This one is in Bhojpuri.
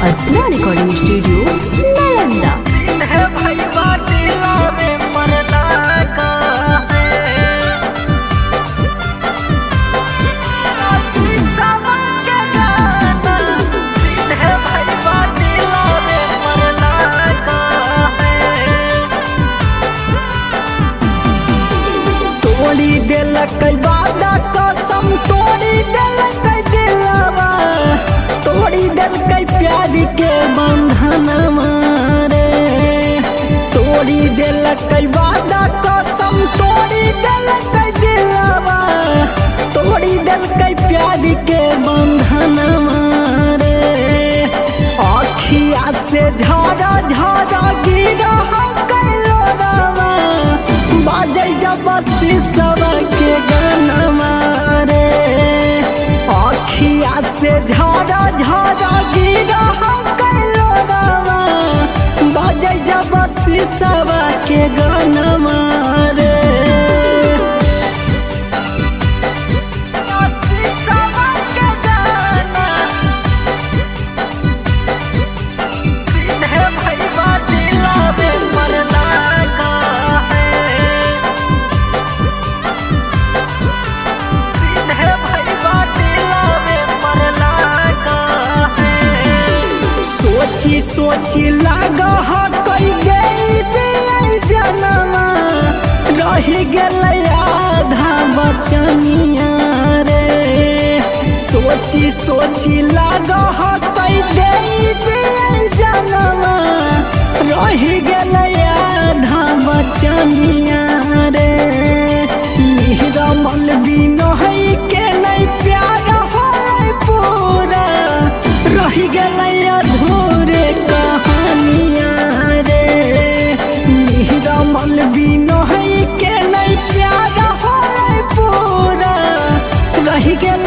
अर्चना रिकॉर्डिंग स्टूडियो नालंदा। तोड़ी दिलक वादा कसम तोड़ी दिलक दिलवा तोड़ी दिलक प्यार के बंधन मारे तोड़ी दिलक वादा कसम तोड़ी दिलक दिलवा तोड़ी दिलक प्यार के बंधन मारे आँखिया से झारा झारा गिरा बाजे जब शीशवा के गाना मारे आँखिया से झारा झारा गिरा बाजे जब शीशवा के गाना मारे सोची सोची लागा कई गई जनमा रही गल आधा बचनिया रे सोची सोची लागा कई गई जनमा रही गल आधा बचनिया रे निरमल बिनो है के नहीं प्यार हो पूरा रही गल अधूरे कहानियाँ रे निरमल बिनो है के नहीं प्यार हो पूरा रही गल